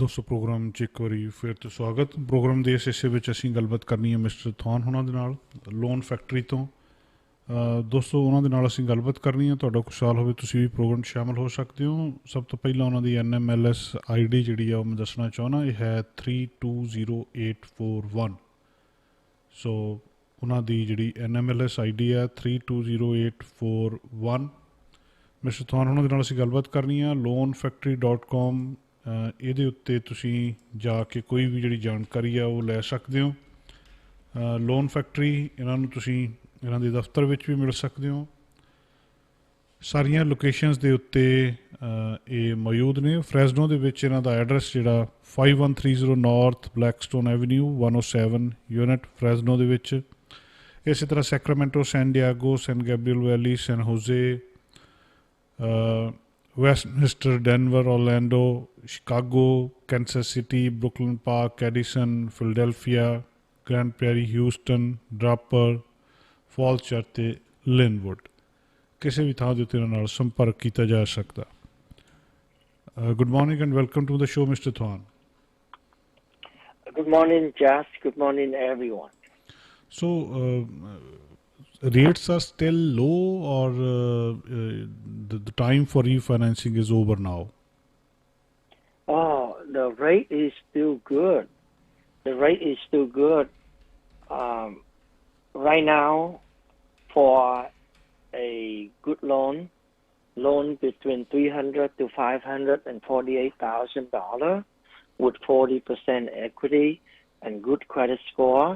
दोस्तों प्रोग्राम 'ਚ ਇੱਕ ਵਾਰੀ ਫਿਰ ਤੋਂ ਸਵਾਗਤ। ਪ੍ਰੋਗਰਾਮ ਦੇ ਇਸ ਹਿੱਸੇ ਵਿੱਚ ਅਸੀਂ ਗੱਲਬਾਤ ਕਰਨੀ ਹੈ ਮਿਸਟਰ ਥੌਨ ਹੋਣਾ ਦੇ ਨਾਲ ਲੋਨ ਫੈਕਟਰੀ ਤੋਂ। ਦੋਸਤੋ ਉਹਨਾਂ ਦੇ ਨਾਲ ਅਸੀਂ ਗੱਲਬਾਤ ਕਰਨੀ ਹੈ। ਤੁਹਾਡਾ ਕੋਈ ਸਵਾਲ ਹੋਵੇ ਤੁਸੀਂ ਵੀ ਪ੍ਰੋਗਰਾਮ 'ਚ ਸ਼ਾਮਿਲ ਹੋ ਸਕਦੇ ਹੋ। ਸਭ ਤੋਂ ਪਹਿਲਾਂ ਉਹਨਾਂ ਦੀ NMLS ID ਜਿਹੜੀ ਆ ਉਹ ਮੈਂ ਦੱਸਣਾ ਚਾਹੁੰਦਾ, ਇਹ ਹੈ 320841। ਸੋ ਉਹਨਾਂ ਦੀ ਜਿਹੜੀ NMLS ID ਹੈ 320841। ਮਿਸਟਰ ਥੌਨ ਉਹਨਾਂ ਦੇ ਨਾਲ ਅਸੀਂ ਗੱਲਬਾਤ ਕਰਨੀ ਆ। loanfactory.com ਇਹਦੇ ਉੱਤੇ ਤੁਸੀਂ ਜਾ ਕੇ ਕੋਈ ਵੀ ਜਿਹੜੀ ਜਾਣਕਾਰੀ ਆ ਉਹ ਲੈ ਸਕਦੇ ਹੋ। ਲੋਨ ਫੈਕਟਰੀ ਇਹਨਾਂ ਨੂੰ ਤੁਸੀਂ ਇਹਨਾਂ ਦੇ ਦਫ਼ਤਰ ਵਿੱਚ ਵੀ ਮਿਲ ਸਕਦੇ ਹੋ। ਸਾਰੀਆਂ ਲੋਕੇਸ਼ਨਸ ਦੇ ਉੱਤੇ ਇਹ ਮੌਜੂਦ ਨੇ। ਫਰੈਜ਼ਨੋ ਦੇ ਵਿੱਚ ਇਹਨਾਂ ਦਾ ਐਡਰੈਸ ਜਿਹੜਾ 5130 ਨਾਰਥ ਬਲੈਕਸਟੋਨ ਐਵਨਿਊ 107 ਯੂਨਿਟ ਫਰੈਜ਼ਨੋ ਦੇ ਵਿੱਚ। ਇਸੇ ਤਰ੍ਹਾਂ ਸੈਕਰਾਮੈਂਟੋ, ਸੈਨ ਡਿਆਗੋ, ਸੈਨ ਗੈਬਰੀਅਲ ਵੈਲੀ, ਸੈਨ ਹੋਜ਼ੇ, Westminster, Denver, Orlando, Chicago, Kansas City, Brooklyn Park, Edison, Philadelphia, Grand Prairie, Houston, Draper, Falls Church ਤੇ Linwood ਕਿਸੇ ਵੀ ਥਾਂ ਦੇ ਉੱਤੇ ਇਹਨਾਂ ਨਾਲ ਸੰਪਰਕ ਕੀਤਾ ਜਾ ਸਕਦਾ। Good morning and welcome to the show, Mr. Thwan. Good morning, Jas. Good morning, everyone. So, rates are still low, or the time for refinancing is over now? Oh, the rate is still good. The rate is still good. Right now, for a good loan between $300,000 to $548,000 with 40% equity and good credit score,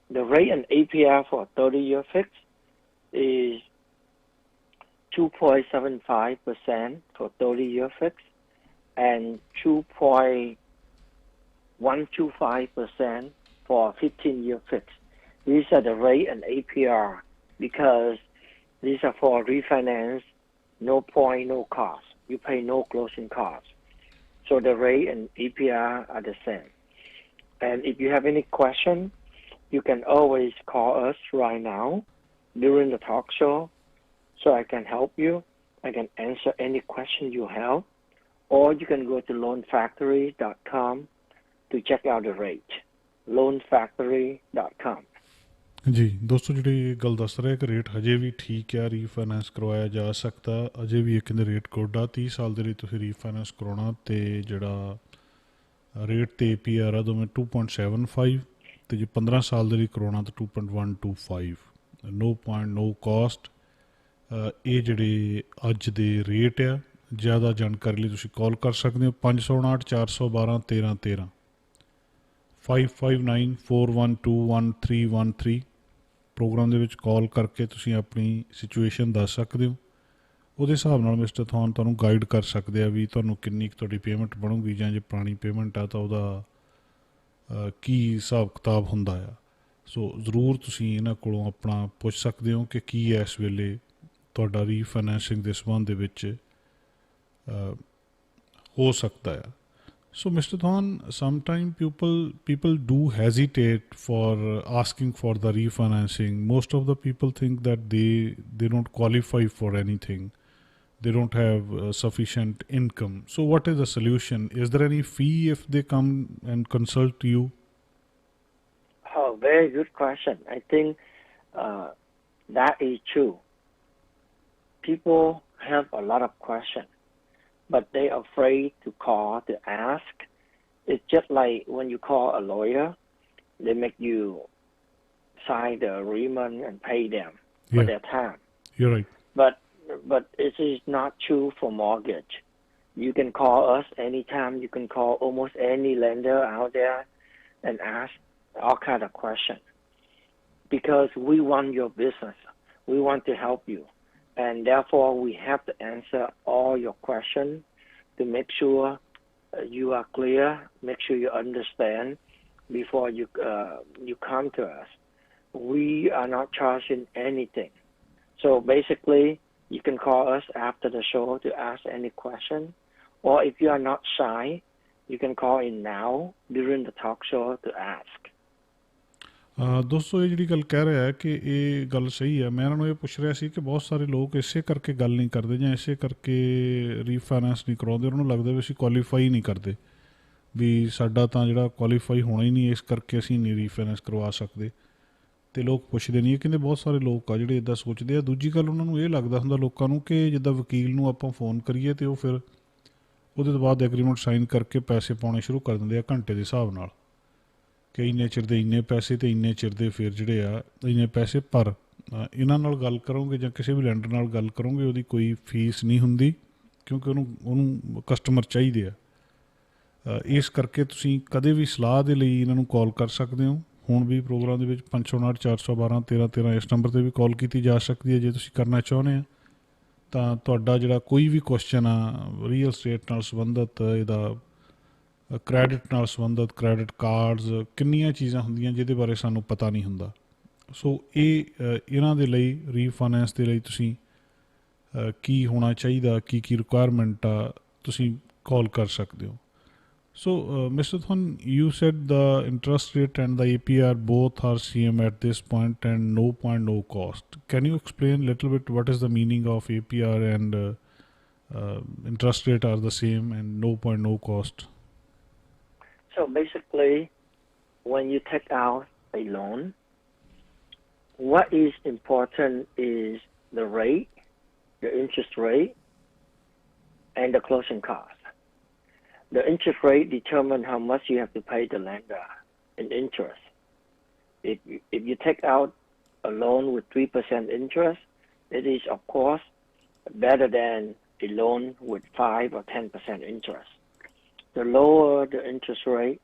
the rate and APR for 30-year fixed is 2.75% for 30-year fixed and 2.125% for 15-year fixed. These are the rate and APR because these are for refinance, no point, no cost. You pay no closing costs. So the rate and APR are the same. And if you have any question, you can always call us right now during the talk show so I can help you. I can answer any question you have. Or you can go to loanfactory.com to check out the rate. loanfactory.com. ਜੀ ਦੋਸਤੋ, ਜਿਹੜੀ ਗੱਲ ਦੱਸ ਰਿਹਾ ਕਿ rate ਹਜੇ ਵੀ ਠੀਕ ਹੈ, ਰੀਫਾਈਨੈਂਸ ਕਰਵਾਇਆ ਜਾ ਸਕਦਾ। ਅਜੇ ਵੀ ਇੱਕ ਕਹਿੰਦੇ ਰੇਟ ਗੁੱਡ ਆ। 30 ਸਾਲ ਦੇ ਲਈ ਤੁਸੀਂ ਰੀਫਾਈਨੈਂਸ ਕਰਾਉਣਾ ਅਤੇ ਜਿਹੜਾ ਰੇਟ ਅਤੇ APR ਆ ਦੋਵੇਂ 2.75 ਅਤੇ ਜੇ 15 ਸਾਲ ਦੇ ਲਈ ਕਰਾਉਣਾ ਤਾਂ 2.125। ਨੋ ਪੁਆਇੰਟ ਨੋ ਕੋਸਟ। ਇਹ ਜਿਹੜੇ ਅੱਜ ਦੇ ਰੇਟ ਆ। ਜ਼ਿਆਦਾ ਜਾਣਕਾਰੀ ਲਈ ਤੁਸੀਂ ਕਾਲ ਕਰ ਸਕਦੇ ਹੋ 559 412 1313 5594121313। ਪ੍ਰੋਗਰਾਮ ਦੇ ਵਿੱਚ ਕਾਲ ਕਰਕੇ ਤੁਸੀਂ ਆਪਣੀ ਸਿਚੁਏਸ਼ਨ ਦੱਸ ਸਕਦੇ ਹੋ। ਉਹਦੇ ਹਿਸਾਬ ਨਾਲ ਮਿਸਟਰ ਥੌਨ ਤੁਹਾਨੂੰ ਗਾਈਡ ਕਰ ਸਕਦੇ ਆ ਵੀ ਤੁਹਾਨੂੰ ਕਿੰਨੀ ਕੁ ਤੁਹਾਡੀ ਪੇਮੈਂਟ ਬਣੂਗੀ, ਜਾਂ ਜੇ ਪੁਰਾਣੀ ਪੇਮੈਂਟ ਆ ਤਾਂ ਉਹਦਾ ਕੀ ਹਿਸਾਬ ਕਿਤਾਬ ਹੁੰਦਾ ਆ। ਸੋ ਜ਼ਰੂਰ ਤੁਸੀਂ ਇਹਨਾਂ ਕੋਲੋਂ ਆਪਣਾ ਪੁੱਛ ਸਕਦੇ ਹੋ ਕਿ ਕੀ ਹੈ ਇਸ ਵੇਲੇ ਤੁਹਾਡਾ ਰੀਫਾਈਨੈਂਸਿੰਗ ਦੇ ਸੰਬੰਧ ਦੇ ਵਿੱਚ ਹੋ ਸਕਦਾ ਆ। So, Mr. Thwan, sometimes people do hesitate for asking for the refinancing. Most of the people think that they don't qualify for anything. They don't have sufficient income. So, what is the solution? Is there any fee if they come and consult you? Oh, very good question. I think that is true. People have a lot of questions, but they're afraid to call, to ask. It's just like when you call a lawyer, they make you sign the agreement and pay them for their time. You're right. But it is not true for mortgage. You can call us anytime. You can call almost any lender out there and ask all kind of questions because we want your business. We want to help you. And therefore, we have to answer all your questions to make sure you are clear, make sure you understand before you come to us. We are not charging anything. So basically, you can call us after the show to ask any question. Or if you are not shy, you can call in now during the talk show to ask. ਦੋਸਤੋ, ਇਹ ਜਿਹੜੀ ਗੱਲ ਕਹਿ ਰਿਹਾ ਹੈ ਕਿ ਇਹ ਗੱਲ ਸਹੀ ਹੈ। ਮੈਂ ਇਹਨਾਂ ਨੂੰ ਇਹ ਪੁੱਛ ਰਿਹਾ ਸੀ ਕਿ ਬਹੁਤ ਸਾਰੇ ਲੋਕ ਇਸੇ ਕਰਕੇ ਗੱਲ ਨਹੀਂ ਕਰਦੇ ਜਾਂ ਇਸੇ ਕਰਕੇ ਰੀਫਾਈਨੈਂਸ ਨਹੀਂ ਕਰਾਉਂਦੇ। ਉਹਨਾਂ ਨੂੰ ਲੱਗਦਾ ਵੀ ਅਸੀਂ ਕੁਆਲੀਫਾਈ ਨਹੀਂ ਕਰਦੇ। ਵੀ ਸਾਡਾ ਤਾਂ ਜਿਹੜਾ ਕੁਆਲੀਫਾਈ ਹੋਣਾ ਹੀ ਨਹੀਂ, ਇਸ ਕਰਕੇ ਅਸੀਂ ਨਹੀਂ ਰੀਫਾਈਨੈਂਸ ਕਰਵਾ ਸਕਦੇ। ਅਤੇ ਲੋਕ ਪੁੱਛਦੇ ਨਹੀਂ, ਕਹਿੰਦੇ ਬਹੁਤ ਸਾਰੇ ਲੋਕ ਆ ਜਿਹੜੇ ਇੱਦਾਂ ਸੋਚਦੇ ਆ। ਦੂਜੀ ਗੱਲ, ਉਹਨਾਂ ਨੂੰ ਇਹ ਲੱਗਦਾ ਹੁੰਦਾ ਲੋਕਾਂ ਨੂੰ ਕਿ ਜਿੱਦਾਂ ਵਕੀਲ ਨੂੰ ਆਪਾਂ ਫ਼ੋਨ ਕਰੀਏ ਅਤੇ ਉਹ ਫਿਰ ਉਹਦੇ ਤੋਂ ਬਾਅਦ ਐਗਰੀਮੈਂਟ ਸਾਈਨ ਕਰਕੇ ਪੈਸੇ ਪਾਉਣੇ ਸ਼ੁਰੂ ਕਰ ਦਿੰਦੇ ਆ ਘੰਟੇ ਦੇ ਹਿਸਾਬ ਨਾਲ, ਕਿ ਇੰਨੇ ਚਿਰ ਦੇ ਇੰਨੇ ਪੈਸੇ ਅਤੇ ਇੰਨੇ ਚਿਰ ਦੇ ਫਿਰ ਜਿਹੜੇ ਆ ਇੰਨੇ ਪੈਸੇ। ਪਰ ਇਹਨਾਂ ਨਾਲ ਗੱਲ ਕਰੋਗੇ ਜਾਂ ਕਿਸੇ ਵੀ ਲੈਂਡਰ ਨਾਲ ਗੱਲ ਕਰੋਗੇ, ਉਹਦੀ ਕੋਈ ਫੀਸ ਨਹੀਂ ਹੁੰਦੀ, ਕਿਉਂਕਿ ਉਹਨੂੰ ਕਸਟਮਰ ਚਾਹੀਦੇ ਆ। ਇਸ ਕਰਕੇ ਤੁਸੀਂ ਕਦੇ ਵੀ ਸਲਾਹ ਦੇ ਲਈ ਇਹਨਾਂ ਨੂੰ ਕਾਲ ਕਰ ਸਕਦੇ ਹੋ। ਹੁਣ ਵੀ ਪ੍ਰੋਗਰਾਮ ਦੇ ਵਿੱਚ 559 412 1313 ਇਸ ਨੰਬਰ 'ਤੇ ਵੀ ਕਾਲ ਕੀਤੀ ਜਾ ਸਕਦੀ ਹੈ ਜੇ ਤੁਸੀਂ ਕਰਨਾ ਚਾਹੁੰਦੇ ਆ। ਤਾਂ ਤੁਹਾਡਾ ਜਿਹੜਾ ਕੋਈ ਵੀ ਕੁਐਸਚਨ ਆ ਰੀਅਲ ਸਟੇਟ ਨਾਲ ਸੰਬੰਧਿਤ, ਇਹਦਾ ਕ੍ਰੈਡਿਟ ਨਾਲ ਸੰਬੰਧਿਤ, ਕ੍ਰੈਡਿਟ ਕਾਰਡਸ, ਕਿੰਨੀਆਂ ਚੀਜ਼ਾਂ ਹੁੰਦੀਆਂ ਜਿਹਦੇ ਬਾਰੇ ਸਾਨੂੰ ਪਤਾ ਨਹੀਂ ਹੁੰਦਾ। ਸੋ ਇਹਨਾਂ ਦੇ ਲਈ, ਰੀਫਾਈਨੈਂਸ ਦੇ ਲਈ ਤੁਸੀਂ ਕੀ ਹੋਣਾ ਚਾਹੀਦਾ, ਕੀ ਰਿਕੁਆਇਰਮੈਂਟ ਆ, ਤੁਸੀਂ ਕਾਲ ਕਰ ਸਕਦੇ ਹੋ। So, Mr. Thon, you said the interest rate and the APR both are same at this point and no cost. Can you explain a little bit what is the meaning of APR and interest rate are the same and no cost? So basically, when you take out a loan, what is important is the rate, the interest rate, and the closing cost. The interest rate determines how much you have to pay the lender in interest. If you take out a loan with 3% interest, it is of course better than a loan with 5 or 10% interest. The lower the interest rate,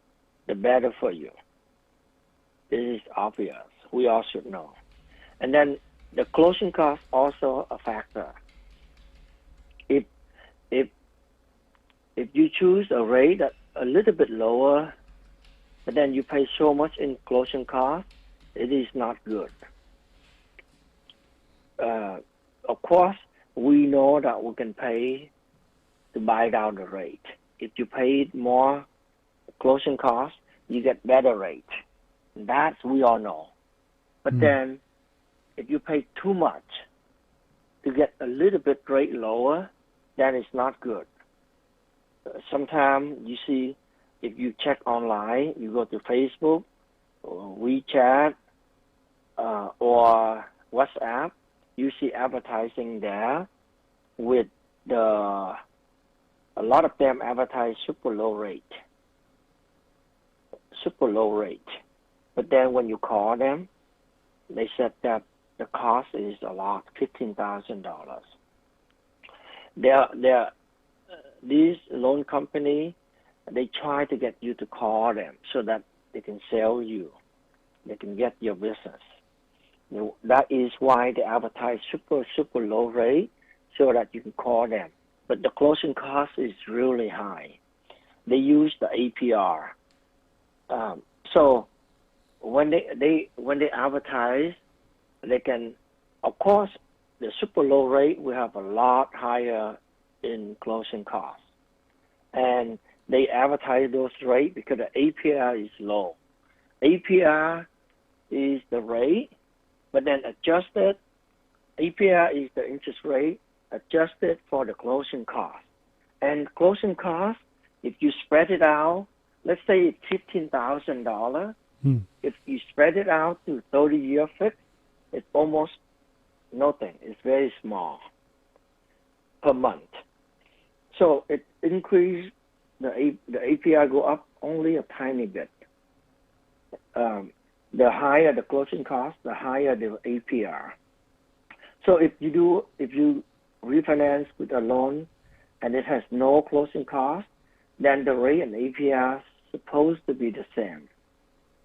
the better for you. This is obvious. We all should know. And then the closing cost also a factor. If you choose a rate that's a little bit lower, but then you pay so much in closing costs, it is not good. Of course, we know that we can pay to buy down the rate. If you pay more closing costs, you get better rate. That we all know. But then, if you pay too much to get a little bit rate lower, then it's not good. Sometimes you see, if you check online, you go to Facebook or WeChat or WhatsApp, you see advertising there with a lot of them advertise super low rate. But then when you call them, they said that the cost is a lot, $15,000. These loan company, they try to get you to call them so that they can sell you, they can get your business. That is why they advertise super low rate so that you can call them. But the closing cost is really high. They use the APR. So when they advertise, they can, of course, the super low rate will have a lot higher in closing costs, and they advertise those rates because the APR is low. APR is the rate, but then adjusted, APR is the interest rate adjusted for the closing cost. And closing cost, if you spread it out, let's say it's $15,000. If you spread it out to 30-year fixed, it's almost nothing. It's very small per month. So it increased, the APR go up only a tiny bit. The higher the closing cost, the higher the APR. So if you refinance with a loan and it has no closing cost, then the rate and APR supposed to be the same,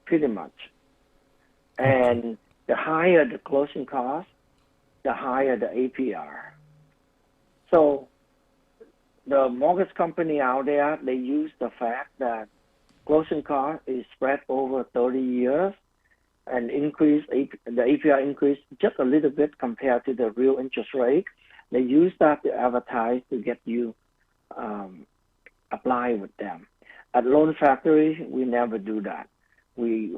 pretty much. And the higher the closing cost, the higher the APR. So the mortgage company out there, they use the fact that closing cost is spread over 30 years and the APR increase just a little bit compared to the real interest rate. They use that to advertise to get you apply with them. At Loan Factory, we never do that. We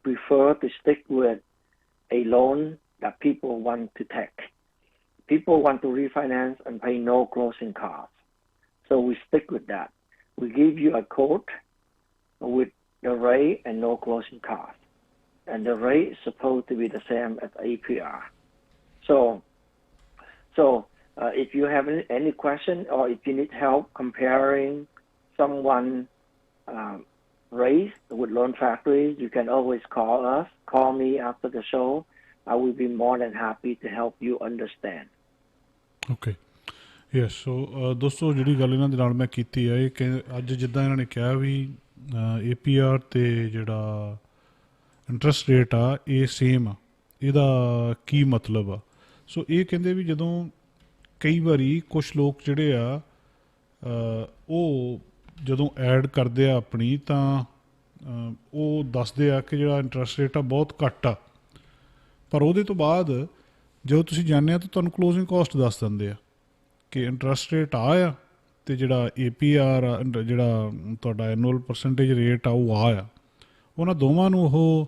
prefer to stick with a loan that people want to take. People want to refinance and pay no closing costs. So we stick with that. We give you a quote with the rate and no closing cost. And the rate is supposed to be the same as APR. So if you have any question or if you need help comparing someone rates with Loan Factory, you can always call us. Call me after the show. I will be more than happy to help you understand. Okay yes so ਦੋਸਤੋ ਜਿਹੜੀ ਗੱਲ ਇਹਨਾਂ ਦੇ ਨਾਲ ਮੈਂ ਕੀਤੀ ਹੈ ਇਹ ਕਿ ਅੱਜ ਜਿੱਦਾਂ ਇਹਨਾਂ ਨੇ ਕਿਹਾ ਵੀ APR ਅਤੇ ਜਿਹੜਾ ਇੰਟਰਸਟ ਰੇਟ ਆ ਇਹ ਸੇਮ ਆ, ਇਹਦਾ ਕੀ ਮਤਲਬ ਆ। ਸੋ ਇਹ ਕਹਿੰਦੇ ਵੀ ਜਦੋਂ ਕਈ ਵਾਰੀ ਕੁਛ ਲੋਕ ਜਿਹੜੇ ਆ ਉਹ ਜਦੋਂ ਐਡ ਕਰਦੇ ਆ ਆਪਣੀ ਤਾਂ ਉਹ ਦੱਸਦੇ ਆ ਕਿ ਜਿਹੜਾ ਇੰਟਰਸਟ ਰੇਟ ਆ ਬਹੁਤ ਘੱਟ ਆ, ਪਰ ਉਹਦੇ ਤੋਂ ਬਾਅਦ ਜਦੋਂ ਤੁਸੀਂ ਜਾਂਦੇ ਆ ਤਾਂ ਤੁਹਾਨੂੰ ਕਲੋਜ਼ਿੰਗ ਕੋਸਟ ਦੱਸ ਦਿੰਦੇ ਆ ਕਿ ਇੰਟਰਸਟ ਰੇਟ ਆ ਅਤੇ ਜਿਹੜਾ APR ਆ ਜਿਹੜਾ ਤੁਹਾਡਾ ਐਨੂਅਲ ਪਰਸੈਂਟੇਜ ਰੇਟ ਆ ਉਹ ਆ ਉਹਨਾਂ ਦੋਵਾਂ ਨੂੰ ਉਹ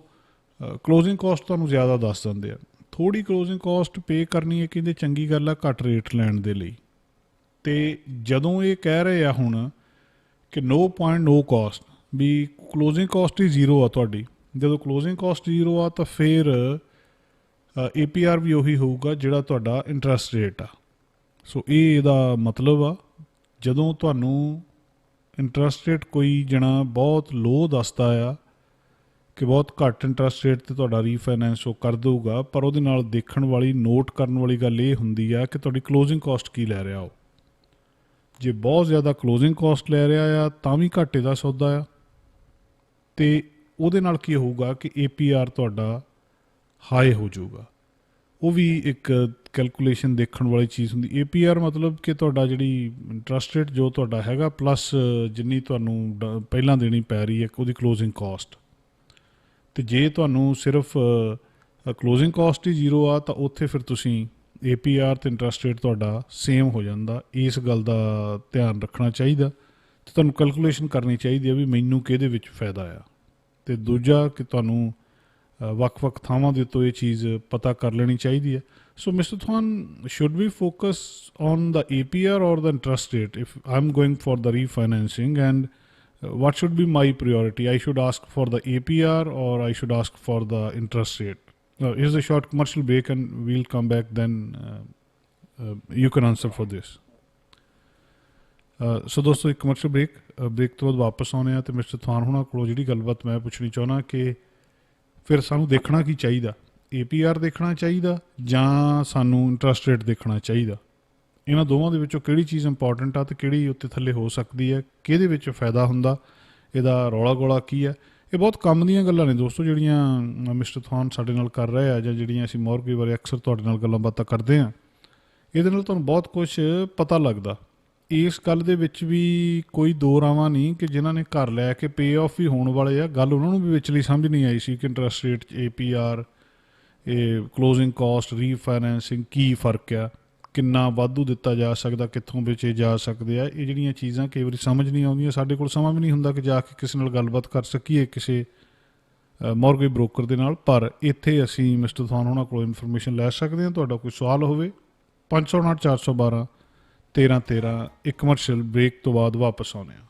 ਕਲੋਜ਼ਿੰਗ ਕੋਸਟ ਤੁਹਾਨੂੰ ਜ਼ਿਆਦਾ ਦੱਸ ਦਿੰਦੇ ਆ। ਥੋੜ੍ਹੀ ਕਲੋਜ਼ਿੰਗ ਕੋਸਟ ਪੇ ਕਰਨੀ ਹੈ ਕਹਿੰਦੇ ਚੰਗੀ ਗੱਲ ਆ ਘੱਟ ਰੇਟ ਲੈਣ ਦੇ ਲਈ। ਅਤੇ ਜਦੋਂ ਇਹ ਕਹਿ ਰਹੇ ਆ ਹੁਣ ਕਿ no ਕੋਸਟ ਵੀ ਕਲੋਜ਼ਿੰਗ ਕੋਸਟ ਹੀ ਜ਼ੀਰੋ ਆ ਤੁਹਾਡੀ, ਜਦੋਂ ਕਲੋਜ਼ਿੰਗ ਕੋਸਟ ਜ਼ੀਰੋ ਆ ਤਾਂ ਫਿਰ APR ਵੀ ਉਹੀ ਹੋਊਗਾ ਜਿਹੜਾ ਤੁਹਾਡਾ ਇੰਟਰਸਟ ਰੇਟ ਆ। ਸੋ ਇਹ ਇਹਦਾ ਮਤਲਬ ਆ ਜਦੋਂ ਤੁਹਾਨੂੰ ਇੰਟਰਸਟ ਰੇਟ ਕੋਈ ਜਣਾ ਬਹੁਤ ਲੋ ਦੱਸਦਾ ਆ ਕਿ ਬਹੁਤ ਘੱਟ ਇੰਟਰਸਟ ਰੇਟ 'ਤੇ ਤੁਹਾਡਾ ਰੀਫਾਈਨੈਂਸ ਉਹ ਕਰ ਦੇਊਗਾ, ਪਰ ਉਹਦੇ ਨਾਲ ਦੇਖਣ ਵਾਲੀ ਨੋਟ ਕਰਨ ਵਾਲੀ ਗੱਲ ਇਹ ਹੁੰਦੀ ਆ ਕਿ ਤੁਹਾਡੀ ਕਲੋਜ਼ਿੰਗ ਕੋਸਟ ਕੀ ਲੈ ਰਿਹਾ ਉਹ। ਜੇ ਬਹੁਤ ਜ਼ਿਆਦਾ ਕਲੋਜ਼ਿੰਗ ਕੋਸਟ ਲੈ ਰਿਹਾ ਆ ਤਾਂ ਵੀ ਘਾਟੇ ਦਾ ਸੌਦਾ ਆ, ਅਤੇ ਉਹਦੇ ਨਾਲ ਕੀ ਹੋਊਗਾ ਕਿ APR ਤੁਹਾਡਾ ਹਾਈ ਹੋ ਜਾਊਗਾ। ਉਹ ਵੀ ਇੱਕ ਕੈਲਕੂਲੇਸ਼ਨ ਦੇਖਣ ਵਾਲੀ ਚੀਜ਼ ਹੁੰਦੀ। APR ਮਤਲਬ ਕਿ ਤੁਹਾਡਾ ਜਿਹੜੀ ਇੰਟਰਸਟ ਰੇਟ ਜੋ ਤੁਹਾਡਾ ਹੈਗਾ ਪਲੱਸ ਜਿੰਨੀ ਤੁਹਾਨੂੰ ਪਹਿਲਾਂ ਦੇਣੀ ਪੈ ਰਹੀ ਹੈ ਉਹਦੀ ਕਲੋਜ਼ਿੰਗ ਕੋਸਟ। ਅਤੇ ਜੇ ਤੁਹਾਨੂੰ ਸਿਰਫ ਕਲੋਜ਼ਿੰਗ ਕੋਸਟ ਹੀ ਜ਼ੀਰੋ ਆ ਤਾਂ ਉੱਥੇ ਫਿਰ ਤੁਸੀਂ APR ਅਤੇ ਇੰਟਰਸਟ ਰੇਟ ਤੁਹਾਡਾ ਸੇਮ ਹੋ ਜਾਂਦਾ। ਇਸ ਗੱਲ ਦਾ ਧਿਆਨ ਰੱਖਣਾ ਚਾਹੀਦਾ ਅਤੇ ਤੁਹਾਨੂੰ ਕੈਲਕੂਲੇਸ਼ਨ ਕਰਨੀ ਚਾਹੀਦੀ ਹੈ ਵੀ ਮੈਨੂੰ ਕਿਹਦੇ ਵਿੱਚ ਫਾਇਦਾ ਆ। ਅਤੇ ਦੂਜਾ ਕਿ ਤੁਹਾਨੂੰ ਵੱਖ-ਵੱਖ ਥਾਵਾਂ ਦੇ ਉੱਤੋਂ ਇਹ ਚੀਜ਼ ਪਤਾ ਕਰ ਲੈਣੀ ਚਾਹੀਦੀ ਹੈ। So mister Thuan, should we focus on the APR or the interest rate if I am going for the refinancing and what should be my priority? I should ask for the APR or I should ask for the interest rate? Here's a short commercial break and we'll come back then. You can answer for this. ਸੋ ਦੋਸਤੋ ਇੱਕ commercial break ਤੋਂ ਬਾਅਦ ਵਾਪਸ ਆਉਂਦੇ ਹਾਂ ਅਤੇ mister ਥਵਾਨ ਹੋਣਾ ਕੋਲੋਂ ਜਿਹੜੀ ਗੱਲਬਾਤ ਮੈਂ ਪੁੱਛਣੀ ਚਾਹੁੰਦਾ ਕਿ ਫਿਰ ਸਾਨੂੰ ਦੇਖਣਾ ਕੀ ਚਾਹੀਦਾ, APR ਦੇਖਣਾ ਚਾਹੀਦਾ ਜਾਂ ਸਾਨੂੰ ਇੰਟਰਸਟ ਰੇਟ ਦੇਖਣਾ ਚਾਹੀਦਾ। ਇਹਨਾਂ ਦੋਵਾਂ ਦੇ ਵਿੱਚੋਂ ਕਿਹੜੀ ਚੀਜ਼ ਇੰਪੋਰਟੈਂਟ ਆ ਅਤੇ ਕਿਹੜੀ ਉੱਤੇ ਥੱਲੇ ਹੋ ਸਕਦੀ ਹੈ, ਕਿਹਦੇ ਵਿੱਚ ਫਾਇਦਾ ਹੁੰਦਾ, ਇਹਦਾ ਰੌਲਾ ਗੋਲਾ ਕੀ ਹੈ। ਇਹ ਬਹੁਤ ਕੰਮ ਦੀਆਂ ਗੱਲਾਂ ਨੇ ਦੋਸਤੋ ਜਿਹੜੀਆਂ ਮਿਸਟਰ ਥਵਾਨ ਸਾਡੇ ਨਾਲ ਕਰ ਰਹੇ ਆ ਜਾਂ ਜਿਹੜੀਆਂ ਅਸੀਂ ਮੌਰਗੇਜ ਬਾਰੇ ਅਕਸਰ ਤੁਹਾਡੇ ਨਾਲ ਗੱਲਾਂ ਬਾਤਾਂ ਕਰਦੇ ਹਾਂ। ਇਹਦੇ ਨਾਲ ਤੁਹਾਨੂੰ ਬਹੁਤ ਕੁਛ ਪਤਾ ਲੱਗਦਾ। ਇਸ ਗੱਲ ਦੇ ਵਿੱਚ ਵੀ ਕੋਈ ਦੋ ਰਾਵਾਂ ਨਹੀਂ ਕਿ ਜਿਨ੍ਹਾਂ ਨੇ ਘਰ ਲੈ ਕੇ ਪੇ ਆਫ ਵੀ ਹੋਣ ਵਾਲੇ ਆ, ਗੱਲ ਉਹਨਾਂ ਨੂੰ ਵੀ ਵਿਚਲੀ ਸਮਝ ਨਹੀਂ ਆਈ ਸੀ ਕਿ ਇੰਟਰਸਟ ਰੇਟ 'ਚ APR, ਇਹ ਕਲੋਜ਼ਿੰਗ ਕੋਸਟ, ਰੀਫਾਈਨੈਂਸਿੰਗ ਕੀ ਫ਼ਰਕ ਆ, ਕਿੰਨਾ ਵਾਧੂ ਦਿੱਤਾ ਜਾ ਸਕਦਾ, ਕਿੱਥੋਂ ਵੇਚੇ ਜਾ ਸਕਦੇ ਆ। ਇਹ ਜਿਹੜੀਆਂ ਚੀਜ਼ਾਂ ਕਈ ਵਾਰੀ ਸਮਝ ਨਹੀਂ ਆਉਂਦੀਆਂ। ਸਾਡੇ ਕੋਲ ਸਮਾਂ ਵੀ ਨਹੀਂ ਹੁੰਦਾ ਕਿ ਜਾ ਕੇ ਕਿਸੇ ਨਾਲ ਗੱਲਬਾਤ ਕਰ ਸਕੀਏ ਕਿਸੇ ਮੌਰਗੇਜ ਬ੍ਰੋਕਰ ਦੇ ਨਾਲ, ਪਰ ਇੱਥੇ ਅਸੀਂ ਮਿਸਟਰ ਥਵਾਨ ਉਹਨਾਂ ਕੋਲ ਇਨਫੋਰਮੇਸ਼ਨ ਲੈ ਸਕਦੇ ਹਾਂ। ਤੁਹਾਡਾ ਕੋਈ ਸਵਾਲ ਹੋਵੇ 559 412 1313। ਇੱਕ ਕਮਰਸ਼ੀਅਲ ਬ੍ਰੇਕ ਤੋਂ ਬਾਅਦ ਵਾਪਸ ਆਉਂਦੇ ਹਾਂ।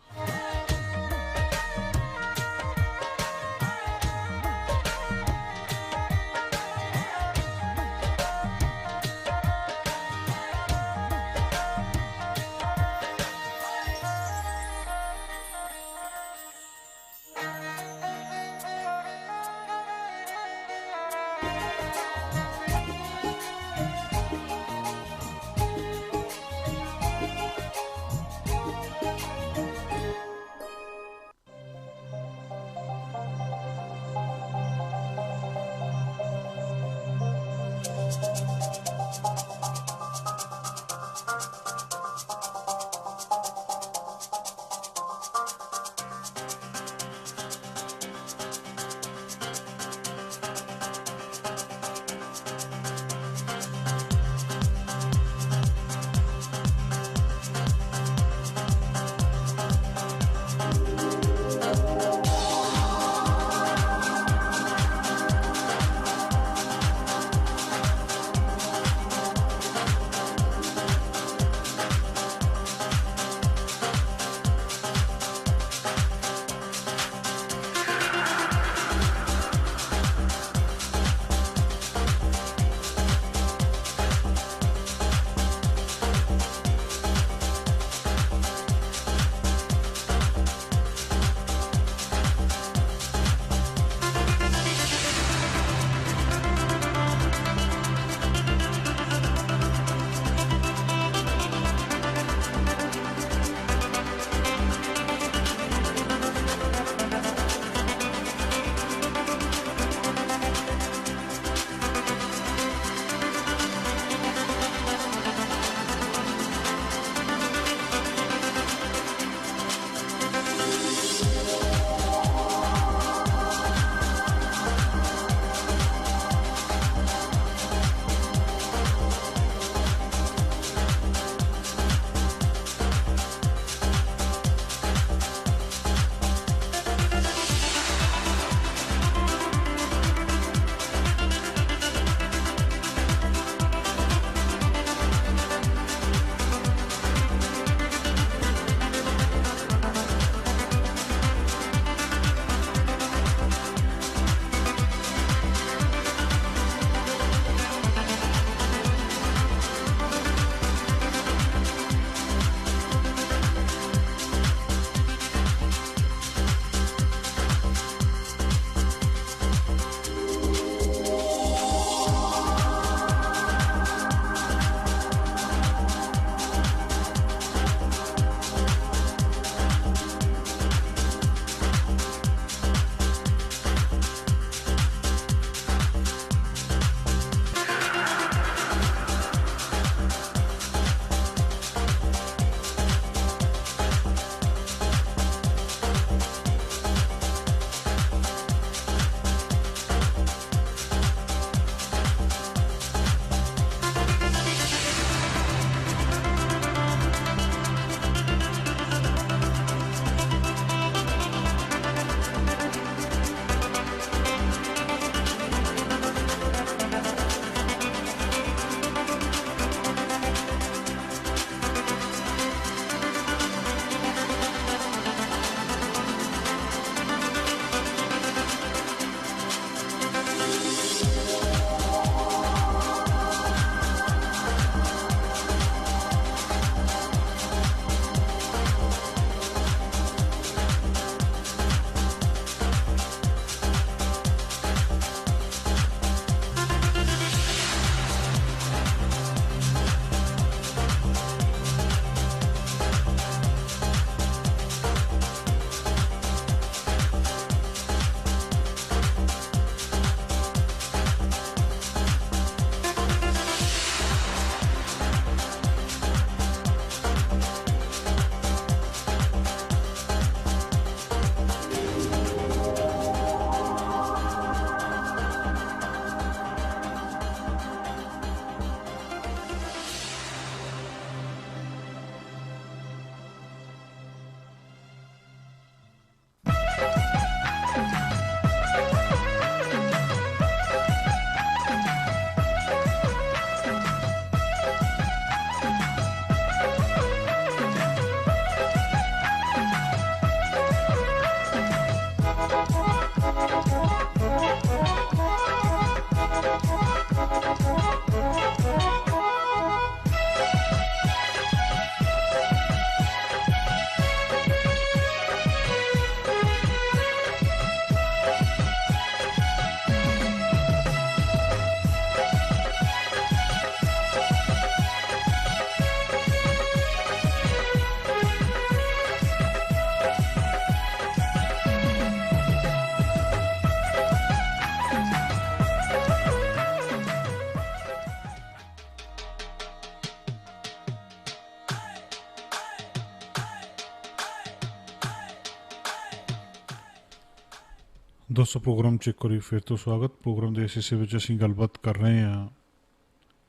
ਦੋਸਤੋ ਪ੍ਰੋਗਰਾਮ 'ਚ ਇੱਕ ਵਾਰੀ ਫਿਰ ਤੋਂ ਸਵਾਗਤ। ਪ੍ਰੋਗਰਾਮ ਦੇ ਇਸ ਹਿੱਸੇ ਵਿੱਚ ਅਸੀਂ ਗੱਲਬਾਤ ਕਰ ਰਹੇ ਹਾਂ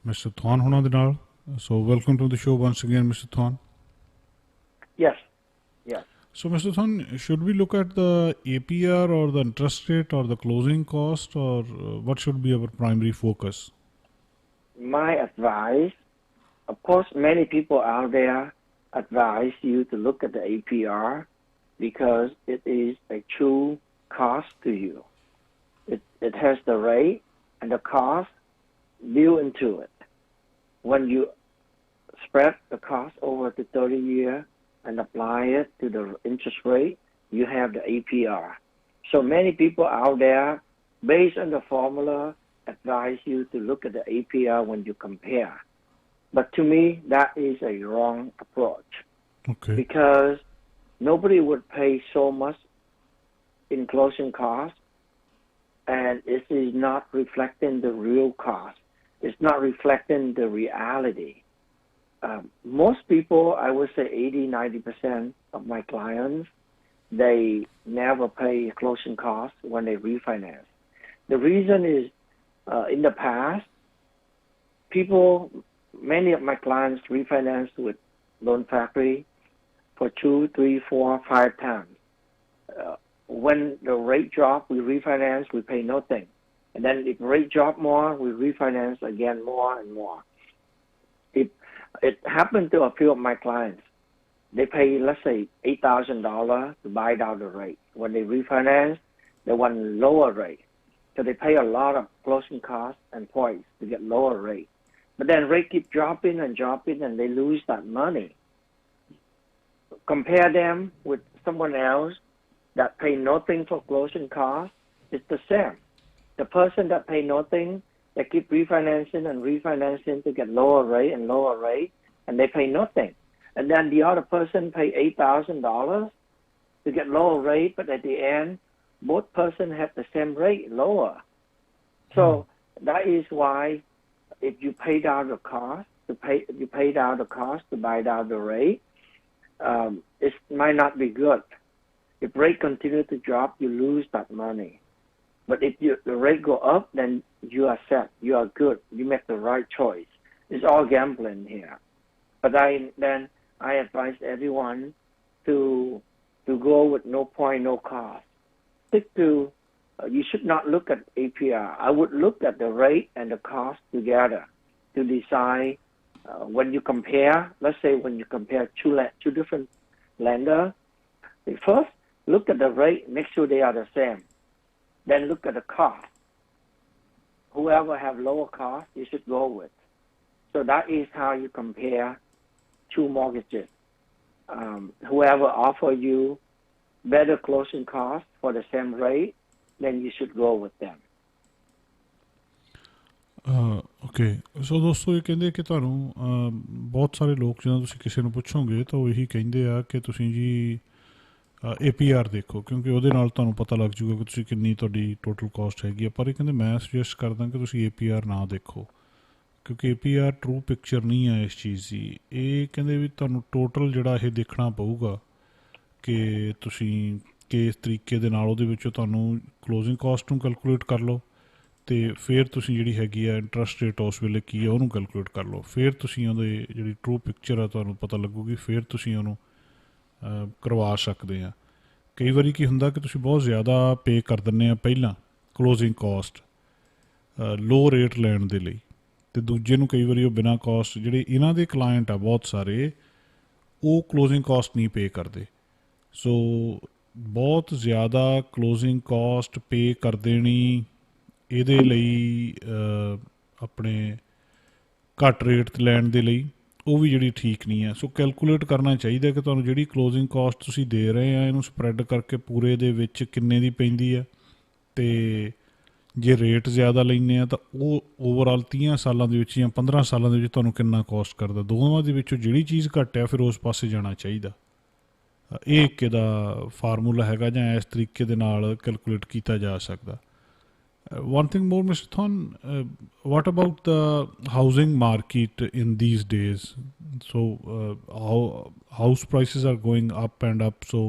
ਮਿਸਟਰ ਥਾਨ ਹੋਣਾ ਦੇ ਨਾਲ। So welcome to the show once again mister ਥਾਨ। Yes, yes. So Mr. Thon, should we look at the APR or the interest rate or the closing cost, or what should be our primary focus? My advice, of course, many people out there advise you to look at the APR because it is a true cost to you. It has the rate and the cost built into it. When you spread the cost over the 30 year and apply it to the interest rate, you have the APR. So many people out there, based on the formula, advise you to look at the APR when you compare. But to me, that is a wrong approach. Okay. Because nobody would pay so much in closing costs, and it is not reflecting the real cost. It's not reflecting the reality. Most people, I would say 80-90% of my clients, they never pay closing costs when they refinance. The reason is, in the past, many of my clients refinanced with Loan Factory for 2, 3, 4, 5 times. When the rate drop, we refinance, we pay nothing. And then if rate drop more, we refinance again more and more. It happened to a few of my clients. They pay, let's say, $8,000 to buy down the rate. When they refinance, they want lower rate. So they pay a lot of closing costs and points to get lower rate. But then rate keep dropping and dropping, and they lose that money. Compare them with someone else that pay nothing for closing costs. It's the same. The person that pay nothing, they keep refinancing and refinancing to get lower rate and lower rate, and they pay nothing. And then the other person pay $8,000 to get lower rate, but at the end, both person have the same rate, lower. So that is why if you pay down the cost, you pay down the cost to buy down the rate, it might not be good. If rate continue to drop, you lose that money. But if the rate go up, then you are set. You are good. You make the right choice. It's all gambling here. But I advise everyone to go with no point, no cost. Stick to. You should not look at APR. I would look at the rate and the cost together to decide when you compare. Let's say when you compare two different lenders, first look at the rate. Make sure they are the same. Then look at the cost. Whoever have lower cost, you should go with. So that is how you compare two mortgages. Whoever offer you better closing cost for the same rate, then you should go with them. Okay so ਦੋਸਤੋ ਇਹ ਕਹਿੰਦੇ ਕਿ ਤੁਹਾਨੂੰ ਬਹੁਤ ਸਾਰੇ ਲੋਕ ਜਦੋਂ ਤੁਸੀਂ ਕਿਸੇ ਨੂੰ ਪੁੱਛੋਗੇ ਤਾਂ ਉਹ ਇਹੀ ਕਹਿੰਦੇ ਆ ਕਿ ਤੁਸੀਂ ਜੀ APR ਦੇਖੋ, ਕਿਉਂਕਿ ਉਹਦੇ ਨਾਲ ਤੁਹਾਨੂੰ ਪਤਾ ਲੱਗ ਜੂਗਾ ਕਿ ਤੁਸੀਂ ਕਿੰਨੀ ਤੁਹਾਡੀ ਟੋਟਲ ਕਾਸਟ ਹੈਗੀ ਆ। ਪਰ ਇਹ ਕਹਿੰਦੇ ਮੈਂ ਸੁਜੈਸਟ ਕਰਦਾ ਕਿ ਤੁਸੀਂ APR ਨਾ ਦੇਖੋ, ਕਿਉਂਕਿ APR ਟਰੂ ਪਿਕਚਰ ਨਹੀਂ ਹੈ ਇਸ ਚੀਜ਼ ਦੀ। ਇਹ ਕਹਿੰਦੇ ਵੀ ਤੁਹਾਨੂੰ ਟੋਟਲ ਜਿਹੜਾ ਇਹ ਦੇਖਣਾ ਪਊਗਾ ਕਿ ਤੁਸੀਂ ਕਿਸ ਤਰੀਕੇ ਦੇ ਨਾਲ ਉਹਦੇ ਵਿੱਚੋਂ ਤੁਹਾਨੂੰ ਕਲੋਜ਼ਿੰਗ ਕਾਸਟ ਨੂੰ ਕੈਲਕੂਲੇਟ ਕਰ ਲਓ ਅਤੇ ਫਿਰ ਤੁਸੀਂ ਜਿਹੜੀ ਹੈਗੀ ਆ ਇੰਟਰਸਟ ਰੇਟ ਉਸ ਵੇਲੇ ਕੀ ਆ ਉਹਨੂੰ ਕੈਲਕੂਲੇਟ ਕਰ ਲਓ। ਫਿਰ ਤੁਸੀਂ ਉਹਦੇ ਜਿਹੜੀ ਟਰੂ ਪਿਕਚਰ ਆ ਤੁਹਾਨੂੰ ਪਤਾ ਲੱਗੂਗੀ, ਫਿਰ ਤੁਸੀਂ ਉਹਨੂੰ ਕਰਵਾ ਸਕਦੇ ਆ। ਕਈ ਵਾਰੀ ਕੀ ਹੁੰਦਾ ਕਿ ਤੁਸੀਂ ਬਹੁਤ ਜ਼ਿਆਦਾ ਪੇ ਕਰ ਦਿੰਦੇ ਆ ਪਹਿਲਾਂ ਕਲੋਜ਼ਿੰਗ ਕਾਸਟ ਲੋ ਰੇਟ ਲੈਣ ਦੇ ਲਈ, ਅਤੇ ਦੂਜੇ ਨੂੰ ਕਈ ਵਾਰੀ ਉਹ ਬਿਨਾਂ ਕਾਸਟ ਜਿਹੜੇ ਇਹਨਾਂ ਦੇ ਕਲਾਇੰਟ ਆ ਬਹੁਤ ਸਾਰੇ ਉਹ ਕਲੋਜ਼ਿੰਗ ਕਾਸਟ ਨਹੀਂ ਪੇ ਕਰਦੇ। ਸੋ ਬਹੁਤ ਜ਼ਿਆਦਾ ਕਲੋਜ਼ਿੰਗ ਕਾਸਟ ਪੇ ਕਰ ਦੇਣੀ ਇਹਦੇ ਲਈ ਆਪਣੇ ਘੱਟ ਰੇਟ 'ਤੇ ਲੈਣ ਦੇ ਲਈ ਉਹ ਵੀ ਜਿਹੜੀ ਠੀਕ ਨਹੀਂ ਹੈ। ਸੋ ਕੈਲਕੂਲੇਟ ਕਰਨਾ ਚਾਹੀਦਾ ਕਿ ਤੁਹਾਨੂੰ ਜਿਹੜੀ ਕਲੋਜ਼ਿੰਗ ਕਾਸਟ ਤੁਸੀਂ ਦੇ ਰਹੇ ਆ ਇਹਨੂੰ ਸਪਰੈਡ ਕਰਕੇ ਪੂਰੇ ਦੇ ਵਿੱਚ ਕਿੰਨੇ ਦੀ ਪੈਂਦੀ ਆ, ਅਤੇ ਜੇ ਰੇਟ ਜ਼ਿਆਦਾ ਲੈਂਦੇ ਆ ਤਾਂ ਉਹ ਓਵਰਆਲ 30 ਸਾਲਾਂ ਦੇ ਵਿੱਚ ਜਾਂ 15 ਸਾਲਾਂ ਦੇ ਵਿੱਚ ਤੁਹਾਨੂੰ ਕਿੰਨਾ ਕੋਸਟ ਕਰਦਾ। ਦੋਵਾਂ ਦੇ ਵਿੱਚੋਂ ਜਿਹੜੀ ਚੀਜ਼ ਘੱਟ ਆ ਫਿਰ ਉਸ ਪਾਸੇ ਜਾਣਾ ਚਾਹੀਦਾ। ਇਹ ਇੱਕ ਇਹਦਾ ਫਾਰਮੂਲਾ ਹੈਗਾ ਜਾਂ ਇਸ ਤਰੀਕੇ ਦੇ ਨਾਲ ਕੈਲਕੂਲੇਟ ਕੀਤਾ ਜਾ ਸਕਦਾ। One thing more, Mr. Thon, what about the housing market in these days? So how house prices are going up and up. So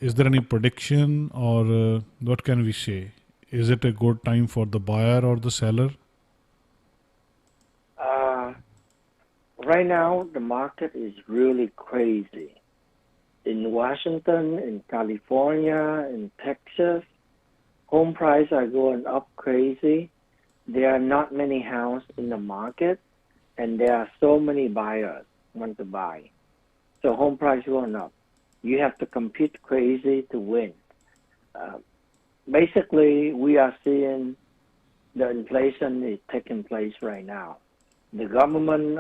Is there any prediction, or what can we say? Is it a good time for the buyer or the seller? Right now, the market is really crazy. In Washington, in California, in Texas, home prices are going up crazy. There are not many houses in the market, and there are so many buyers want to buy. So home price going up. You have to compete crazy to win. Basically, we are seeing the inflation is taking place right now. The government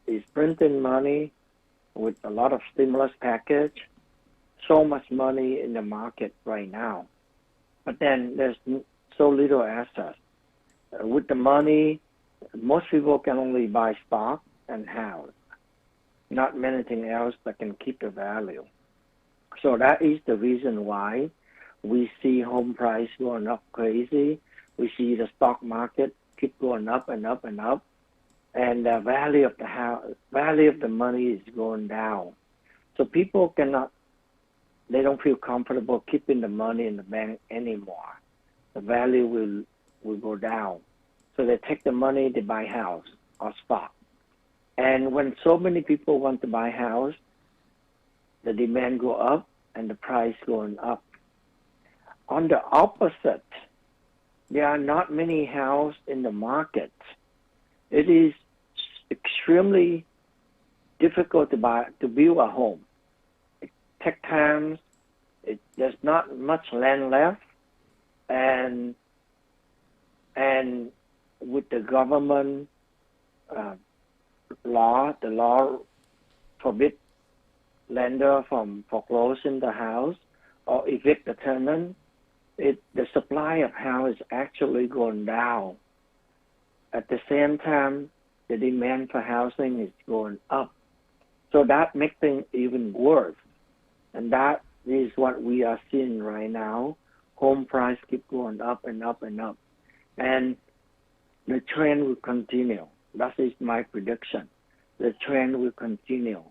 is printing money with a lot of stimulus package, so much money in the market right now. But then there's so little assets. With the money, most people can only buy stock and house, not anything else that can keep the value. So that is the reason why we see home price going up crazy. We see the stock market keep going up and up and up, and the value of the house, value of the money is going down. So people they don't feel comfortable keeping the money in the bank anymore. The value will go down. So they take the money to buy house or stock. And when so many people want to buy house, the demand go up and the price going up. On the opposite, there are not many houses in the market. It is extremely difficult to build a home. It takes time. There's not much land left, and with the government law, the law forbids lender from foreclosing the house or evict the tenant. The supply of house is actually going down. At the same time, the demand for housing is going up. So that makes things even worse. And that is what we are seeing right now. Home price keep going up and up and up. And the trend will continue. That is my prediction. The trend will continue.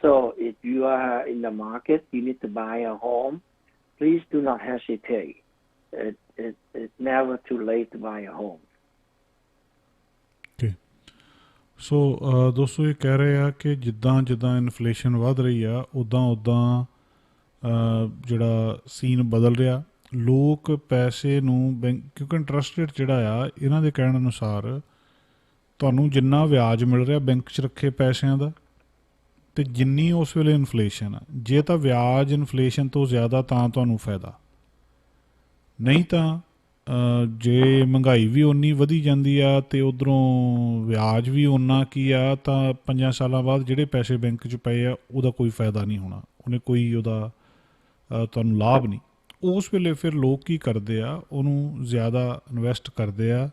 So if you are in the market, you need to buy a home, please do not hesitate. It's never too late to buy a home. Okay. ਸੋ ਦੋਸਤੋ ਇਹ ਕਹਿ ਰਹੇ ਆ ਕਿ ਜਿੱਦਾਂ ਜਿੱਦਾਂ inflation ਵੱਧ ਰਹੀ ਆ ਉੱਦਾਂ ਜਿਹੜਾ ਸੀਨ ਬਦਲ ਰਿਹਾ, ਲੋਕ ਪੈਸੇ ਨੂੰ ਬੈਂਕ, ਕਿਉਂਕਿ ਇੰਟਰਸਟ ਰੇਟ ਜਿਹੜਾ ਆ ਇਹਨਾਂ ਦੇ ਕਹਿਣ ਅਨੁਸਾਰ ਤੁਹਾਨੂੰ ਜਿੰਨਾ ਵਿਆਜ ਮਿਲ ਰਿਹਾ ਬੈਂਕ 'ਚ ਰੱਖੇ ਪੈਸਿਆਂ ਦਾ ਅਤੇ ਜਿੰਨੀ ਉਸ ਵੇਲੇ ਇਨਫਲੇਸ਼ਨ ਆ, ਜੇ ਤਾਂ ਵਿਆਜ ਇਨਫਲੇਸ਼ਨ ਤੋਂ ਜ਼ਿਆਦਾ ਤਾਂ ਤੁਹਾਨੂੰ ਫਾਇਦਾ, ਨਹੀਂ ਤਾਂ ਜੇ ਮਹਿੰਗਾਈ ਵੀ ਓਨੀ ਵਧੀ ਜਾਂਦੀ ਆ ਅਤੇ ਉੱਧਰੋਂ ਵਿਆਜ ਵੀ ਓਨਾ ਕੀ ਆ, ਤਾਂ 5 ਸਾਲਾਂ ਬਾਅਦ ਜਿਹੜੇ ਪੈਸੇ ਬੈਂਕ 'ਚ ਪਏ ਆ ਉਹਦਾ ਕੋਈ ਫਾਇਦਾ ਨਹੀਂ ਹੋਣਾ, ਉਹਨੇ ਕੋਈ ਉਹਦਾ ਤੁਹਾਨੂੰ ਲਾਭ ਨਹੀਂ। ਉਸ ਵੇਲੇ ਫਿਰ ਲੋਕ ਕੀ ਕਰਦੇ ਆ, ਉਹਨੂੰ ਜ਼ਿਆਦਾ ਇਨਵੈਸਟ ਕਰਦੇ ਆ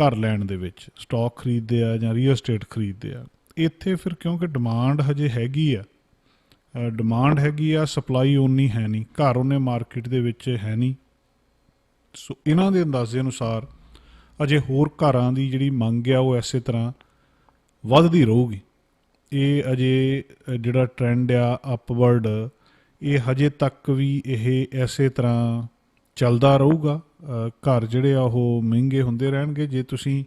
ਘਰ ਲੈਣ ਦੇ ਵਿੱਚ, ਸਟਾਕ ਖਰੀਦਦੇ ਆ ਜਾਂ ਰੀਅਲ ਸਟੇਟ ਖਰੀਦਦੇ ਆ। ਇੱਥੇ ਫਿਰ ਕਿਉਂਕਿ ਡਿਮਾਂਡ ਹਜੇ ਹੈਗੀ ਆ, ਸਪਲਾਈ ਓਨੀ ਹੈ ਨਹੀਂ, ਘਰ ਉਹਨੇ ਮਾਰਕੀਟ ਦੇ ਵਿੱਚ ਹੈ ਨਹੀਂ। ਸੋ ਇਹਨਾਂ ਦੇ ਅੰਦਾਜ਼ੇ ਅਨੁਸਾਰ ਅਜੇ ਹੋਰ ਘਰਾਂ ਦੀ ਜਿਹੜੀ ਮੰਗ ਆ ਉਹ ਇਸੇ ਤਰ੍ਹਾਂ ਵੱਧਦੀ ਰਹੂਗੀ। ਇਹ ਅਜੇ ਜਿਹੜਾ ਟਰੈਂਡ ਆ ਅਪਵਰਡ, ਇਹ ਹਜੇ ਤੱਕ ਵੀ ਇਹ ਇਸੇ ਤਰ੍ਹਾਂ ਚੱਲਦਾ ਰਹੂਗਾ। ਘਰ ਜਿਹੜੇ ਆ ਉਹ ਮਹਿੰਗੇ ਹੁੰਦੇ ਰਹਿਣਗੇ ਜੇ ਤੁਸੀਂ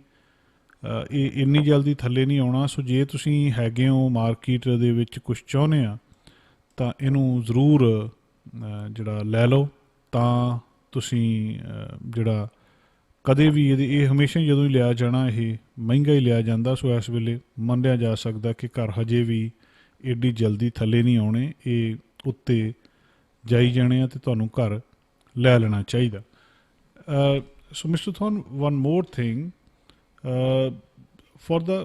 ਇਹ ਇੰਨੀ ਜਲਦੀ ਥੱਲੇ ਨਹੀਂ ਆਉਣਾ। ਸੋ ਜੇ ਤੁਸੀਂ ਹੈਗੇ ਹੋ ਮਾਰਕੀਟ ਦੇ ਵਿੱਚ ਕੁਛ ਚਾਹੁੰਦੇ ਆ ਤਾਂ ਇਹਨੂੰ ਜ਼ਰੂਰ ਜਿਹੜਾ ਲੈ ਲਓ, ਤਾਂ ਤੁਸੀਂ ਜਿਹੜਾ ਕਦੇ ਵੀ ਇਹ ਹਮੇਸ਼ਾ ਜਦੋਂ ਹੀ ਲਿਆ ਜਾਣਾ ਇਹ ਮਹਿੰਗਾ ਹੀ ਲਿਆ ਜਾਂਦਾ। ਸੋ ਇਸ ਵੇਲੇ ਮੰਨਿਆ ਜਾ ਸਕਦਾ ਕਿ ਘਰ ਹਜੇ ਵੀ ਐਡੀ ਜਲਦੀ ਥੱਲੇ ਨਹੀਂ ਆਉਣੇ, ਇਹ ਉੱਤੇ ਜਾਈ ਜਾਣੇ ਆ ਅਤੇ ਤੁਹਾਨੂੰ ਘਰ ਲੈ ਲੈਣਾ ਚਾਹੀਦਾ। So mister Thon, one more thing, for the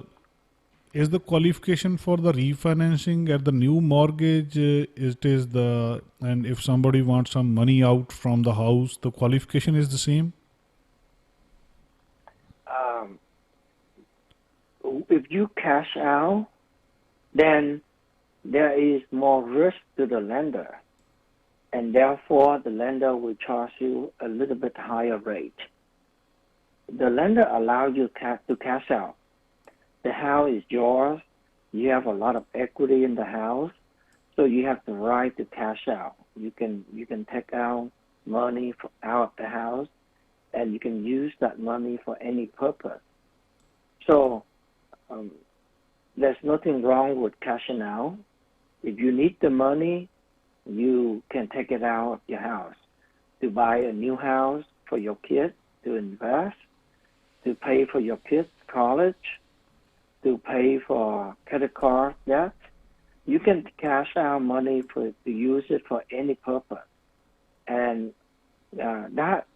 is the qualification for the refinancing at the new mortgage, and if somebody wants some money out from the house, the qualification is the same? If you cash out, then there is more risk to the lender, and therefore the lender will charge you a little bit higher rate. The lender allows you to cash out. The house is yours. You have a lot of equity in the house. So you have the right to cash out. You can take out money out of the house, and you can use that money for any purpose. So there's nothing wrong with cashing out. If you need the money, you can take it out of your house to buy a new house for your kids, to invest, to pay for your kids' college, to pay for credit card debt. You can cash out money to use it for any purpose. And that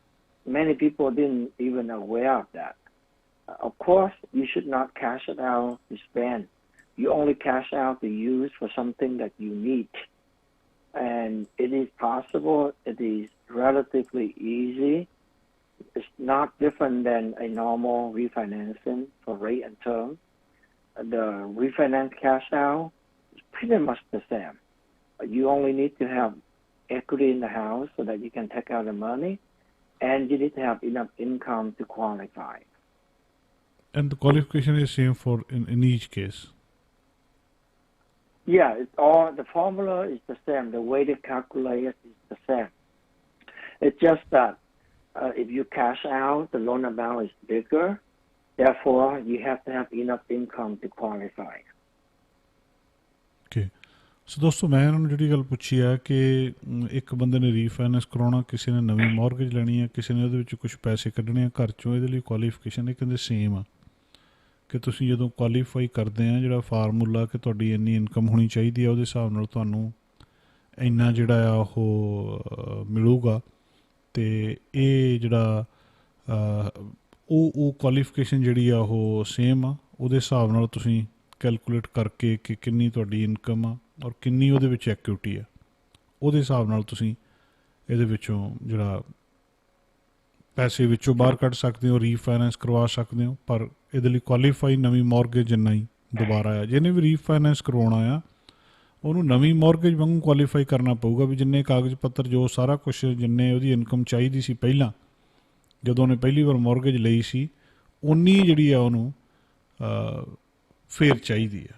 many people didn't even aware of that. Of course, you should not cash it out to spend. You only cash out to use for something that you need. And it is possible. It is relatively easy. It's not different than a normal refinancing for rate and term. The refinance cash out is pretty much the same. You only need to have equity in the house so that you can take out the money, and you need to have enough income to qualify. And the qualification is same for in each case? Yeah, the formula is the same. The way to calculate it is the same. It's just that if you cash out, the loan amount is bigger. Therefore, you have to have enough income to qualify. Okay. ਸੋ ਦੋਸਤੋ ਮੈਂ ਇਹਨਾਂ ਨੂੰ ਜਿਹੜੀ ਗੱਲ ਪੁੱਛੀ ਆ ਕਿ ਇੱਕ ਬੰਦੇ ਨੇ ਰੀਫਾਈਨੈਂਸ ਕਰਾਉਣਾ, ਕਿਸੇ ਨੇ ਨਵੀਂ ਮੌਰਗੇਜ ਲੈਣੀ ਆ, ਕਿਸੇ ਨੇ ਉਹਦੇ ਵਿੱਚ ਕੁਝ ਪੈਸੇ ਕੱਢਣੇ ਆ ਘਰ 'ਚੋਂ, ਇਹਦੇ ਲਈ ਕੁਆਲੀਫਿਕੇਸ਼ਨ ਇਹ ਕਹਿੰਦੇ ਸੇਮ ਆ ਕਿ ਤੁਸੀਂ ਜਦੋਂ ਕੁਆਲੀਫਾਈ ਕਰਦੇ ਆ ਜਿਹੜਾ ਫਾਰਮੂਲਾ ਕਿ ਤੁਹਾਡੀ ਇੰਨੀ ਇਨਕਮ ਹੋਣੀ ਚਾਹੀਦੀ ਆ ਉਹਦੇ ਹਿਸਾਬ ਨਾਲ ਤੁਹਾਨੂੰ ਇੰਨਾ ਜਿਹੜਾ ਆ ਉਹ ਮਿਲੂਗਾ। ਅਤੇ ਇਹ ਜਿਹੜਾ ਉਹ ਕੁਆਲੀਫਿਕੇਸ਼ਨ ਜਿਹੜੀ ਆ ਉਹ ਸੇਮ ਆ, ਉਹਦੇ ਹਿਸਾਬ ਨਾਲ ਤੁਸੀਂ ਕੈਲਕੂਲੇਟ ਕਰਕੇ ਕਿ ਕਿੰਨੀ ਤੁਹਾਡੀ ਇਨਕਮ ਆ ਔਰ ਕਿੰਨੀ ਉਹਦੇ ਵਿੱਚ ਐਕਿਊਟੀ ਆ, ਉਹਦੇ ਹਿਸਾਬ ਨਾਲ ਤੁਸੀਂ ਇਹਦੇ ਵਿੱਚੋਂ ਜਿਹੜਾ ਪੈਸੇ ਵਿੱਚੋਂ ਬਾਹਰ ਕੱਢ ਸਕਦੇ ਹੋ, ਰੀਫਾਈਨੈਂਸ ਕਰਵਾ ਸਕਦੇ ਹੋ। ਪਰ ਇਹਦੇ ਲਈ ਕੁਆਲੀਫਾਈ ਨਵੀਂ ਮੌਰਗੇਜ ਜਿੰਨਾ ਹੀ ਦੁਬਾਰਾ ਆ, ਜਿਹਨੇ ਵੀ ਰੀਫਾਈਨੈਂਸ ਕਰਵਾਉਣਾ ਆ ਉਹਨੂੰ ਨਵੀਂ ਮੌਰਗੇਜ ਵਾਂਗੂ ਕੁਆਲੀਫਾਈ ਕਰਨਾ ਪਊਗਾ ਵੀ ਜਿੰਨੇ ਕਾਗਜ਼ ਪੱਤਰ ਜੋ ਸਾਰਾ ਕੁਛ ਜਿੰਨੇ ਉਹਦੀ ਇਨਕਮ ਚਾਹੀਦੀ ਸੀ ਪਹਿਲਾਂ ਜਦੋਂ ਉਹਨੇ ਪਹਿਲੀ ਵਾਰ ਮੌਰਗੇਜ ਲਈ ਸੀ ਉਨੀ ਜਿਹੜੀ ਆ ਉਹਨੂੰ ਫੇਰ ਚਾਹੀਦੀ ਆ।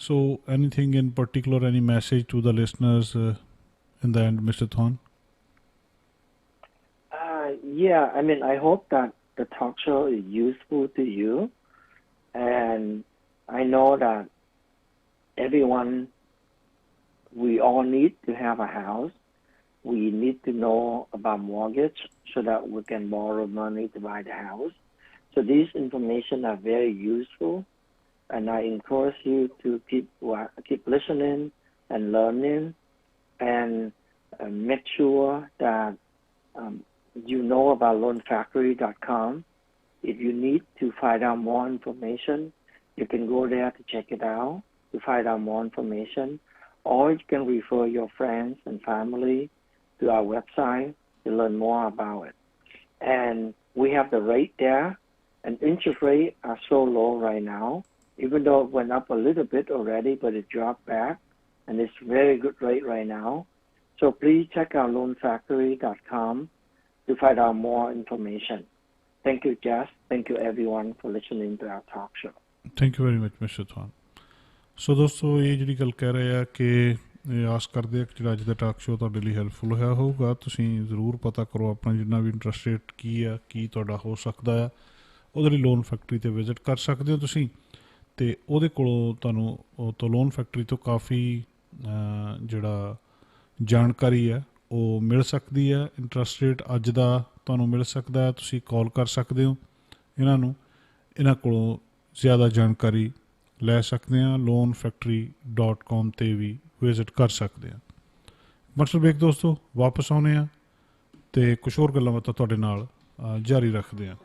So anything in particular, any message to the listeners in the end, Mr. Thorn? Yeah, I mean, I hope that the talk show is useful to you. And I know that everyone, we all need to have a house. We need to know about mortgage so that we can borrow money to buy the house. So these information are very useful. And I encourage you to keep listening and learning, and make sure that you know about loanfactory.com. If you need to find out more information, you can go there to check it out to find out more information, or you can refer your friends and family to our website to learn more about it. And we have the rate there, and interest rates are so low right now. Even though it went up a little bit already, but it dropped back, and it's very good rate right now. So please check out loanfactory.com to find out more information. Thank you, Jess. Thank you, everyone, for listening to our talk show. Thank you very much, Mr. Thorn. ਸੋ ਦੋਸਤੋ ਇਹ ਜਿਹੜੀ ਗੱਲ ਕਹਿ ਰਹੇ ਆ ਕਿ ਆਸ ਕਰਦੇ ਆ ਕਿ ਜਿਹੜਾ ਅੱਜ ਦਾ ਟਾਕ ਸ਼ੋ ਤੁਹਾਡੇ ਲਈ ਹੈਲਪਫੁਲ ਹੋਇਆ ਹੋਊਗਾ। ਤੁਸੀਂ ਜ਼ਰੂਰ ਪਤਾ ਕਰੋ ਆਪਣਾ ਜਿੰਨਾ ਵੀ ਇੰਟਰਸਟ ਰੇਟ ਕੀ ਆ, ਕੀ ਤੁਹਾਡਾ ਹੋ ਸਕਦਾ ਆ, ਉਹਦੇ ਲਈ ਲੋਨ ਫੈਕਟਰੀ 'ਤੇ ਵਿਜ਼ਿਟ ਕਰ ਸਕਦੇ ਹੋ ਤੁਸੀਂ। ਅਤੇ ਉਹਦੇ ਕੋਲੋਂ ਤੁਹਾਨੂੰ ਤੋਂ ਲੋਨ ਫੈਕਟਰੀ ਤੋਂ ਕਾਫੀ ਜਿਹੜਾ ਜਾਣਕਾਰੀ ਹੈ ਉਹ ਮਿਲ ਸਕਦੀ ਹੈ। ਇੰਟਰਸਟ ਰੇਟ ਅੱਜ ਦਾ ਤੁਹਾਨੂੰ ਮਿਲ ਸਕਦਾ ਹੈ, ਤੁਸੀਂ ਕਾਲ ਕਰ ਸਕਦੇ ਹੋ ਇਹਨਾਂ ਨੂੰ, ਇਹਨਾਂ ਕੋਲੋਂ ਜ਼ਿਆਦਾ ਜਾਣਕਾਰੀ ਲੈ ਸਕਦੇ ਹਾਂ। loanfactory.com 'ਤੇ ਵੀ ਵਿਜ਼ਿਟ ਕਰ ਸਕਦੇ ਹਾਂ। ਮਤਲਬ ਇੱਕ ਦੋਸਤੋ ਵਾਪਸ ਆਉਂਦੇ ਹਾਂ ਅਤੇ ਕੁਛ ਹੋਰ ਗੱਲਾਂ ਬਾਤਾਂ ਤੁਹਾਡੇ ਨਾਲ ਜਾਰੀ ਰੱਖਦੇ ਹਾਂ।